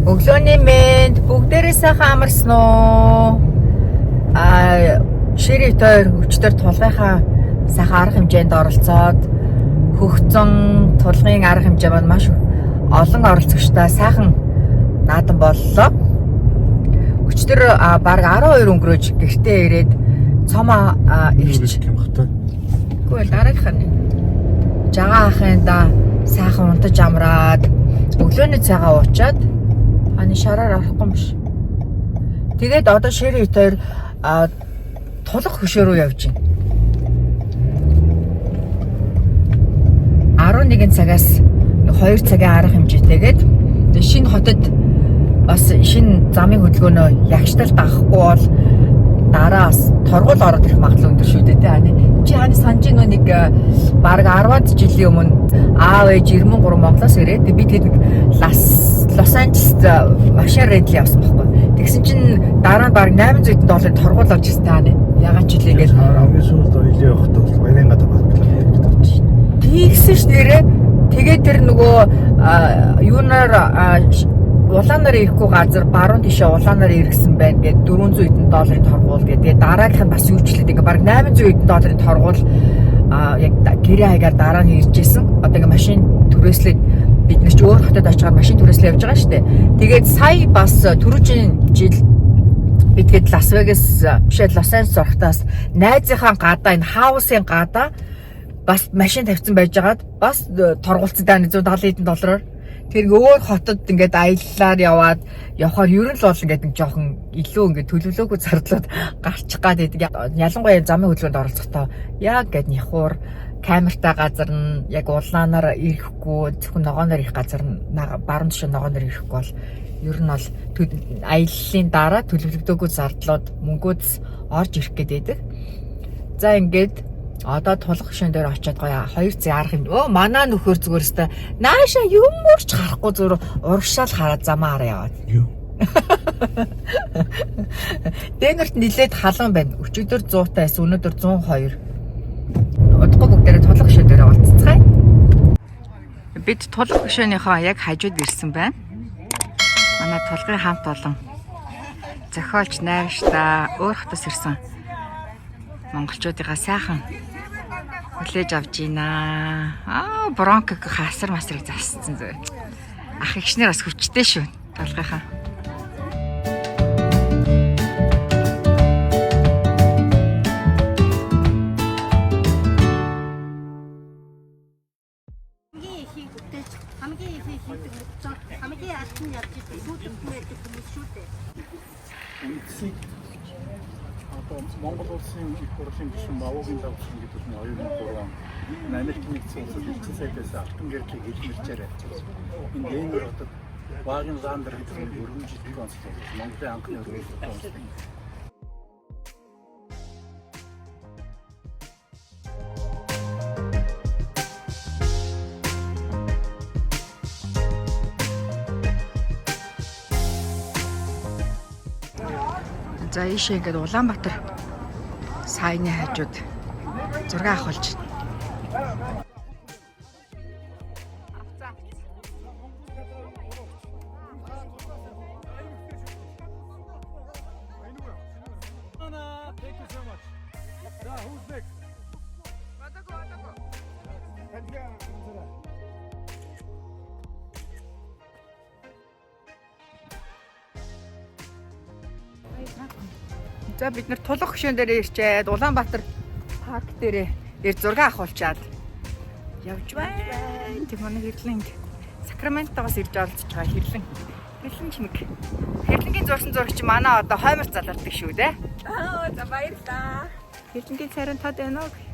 Өглөөний мэнд бүгдээрээ сайхан амарсан уу? Ширээ тойр өчтөр тулгынхаа сайхан арга хэмжээнд оролцоод хөгцөн тулгын арга хэмжээ маань маш олон оролцогчтой сайхан наадан боллоо. Өчтөр баг 12 өнгөрөөж гэртээ ирээд цомоо ирч хэмхтэй. Гэхдээ дараагийнх нь жагаа ахын да сайхан унтаж амраад өглөөний цагаа уучаад шараар орохгүй юм биш. Тэгээд одоо ширээ тойр тулах хөшөө рүү явж байна. 11 цагаас 2 цагийн арга хэмжээтэйгээд шинэ хотод бас шинэ замын хөдөлгөөнөө ягштал дагахгүй бол дараас торгуул ороод ирэх магадлал өндөр шүү дээ тий. Чи хааны санаж нэг баг 10-аад жилийн өмнө аав ээж 93 Монголоос ирээд би тэгээд Лос Анжелест машин рентл явсан байхгүй. Тэгсэн чинь дараа нь баг $800 торгуул авч ирсэн тааны. Ягаад ч илээгээл хамгийн сүүлд оёлын явахд бол баярын гадаа багтлаа. Тэгсэн ш нэрээ тэгээд тэр нөгөө юунаар улаанаар ирэхгүй газар баруун тишээ улаанаар иргэсэн байна гээд $400 торгуул гэдэг. Дараагийнх нь бас юучлээд ингээ баг $800 торгуул яг гэрээ хаягаар дараа нь иржсэн. Одоо ингээ машин түрээслээд бид нар ч өөр хотод очиад машин түрээслээ явж байгаа шүү дээ. Тэгээд сая бас түрүүжийн жил бидгээд Лас Вегас бишээ Лос Анжелес орохтаас найзынхаа гадаа энэ хаусын гадаа бас машин тавьсан байжгаад бас торгуулцсан даа $170 Тэр өөр хотод ингээд аяллаар явахаар ер нь л бол ингээд нэг жоохон илүү ингээд төлөвлөөгүй зардлууд гарчих гад байдаг. Ялангуяа замын хөдөлгөөнд оролцохдоо яг ингээд нихуур камертай газар нь яг улаанаар ирэхгүй зөвхөн ногооноор ирэх газар нь баруун тишээ ногооноор ирэхгүй бол ер нь бол аяллалын дараа төлөвлөгдөөгүй зардлууд мөнгөөс орж ирэх гээд байдаг. За ингээд одоо тулах хөшөөн дээр очиод гоё 2 цаг арга хэмжээ. Манай нөхөр зүгээр өстой нааша юм уурч харахгүй зүгээр урагшаал хараад замаар яваад. Юу? Дэнэрт нилээд халуун байна. Өчигдөр 100 таас өнөөдөр 102. Удахгүй бүгдээрээ тулах хөшөөн дээр уулзцгаая. Бид тулах хөшөөнийхөө яг хажууд ирсэн байна. Манай тулгын хамт олон зохиолч найрагчдаа өөр хотоос ирсэн монголчуудынхаа сайхан хүлээж авч байна. Бронког хасар масрыг зассан зөө. Ах ихшнэр бас хүчтэй шүү. Толгойхаа. хамгийн алсын явж байгаа сүйд хүмүүст хүмүүс шүү дээ. Монгол улсын их хурлын гишүүн Мавогийн давтсан гэдэг нь 2003 он Америк нэгдсэн улсад элчин сайдаас алтан гэрчлэг хэлмэрчээр авчихсан. Энэ Денвер хотод Ваген Ландер гэдэг нэг өргөмжлөлт консул Монголын анхны өргөмжлөлт консул. За ийшээ ингээд Улаанбаатар саяны хажууд зураг авах болж байна. За бид нар тулах хөшөөн дээр ирчээд Улаанбаатар парк дээр ирж зураг авахулчаад явж байна. Тэг манай хэрлэн Сакраментогоос ирж оролцож байгаа хэрлэн чимэг. Хэрлэнгийн зурсан зурагч манай одоо хоймор залардаг шүү дээ. За баярлаа. Хэрлэнгийн царин тод байна уу?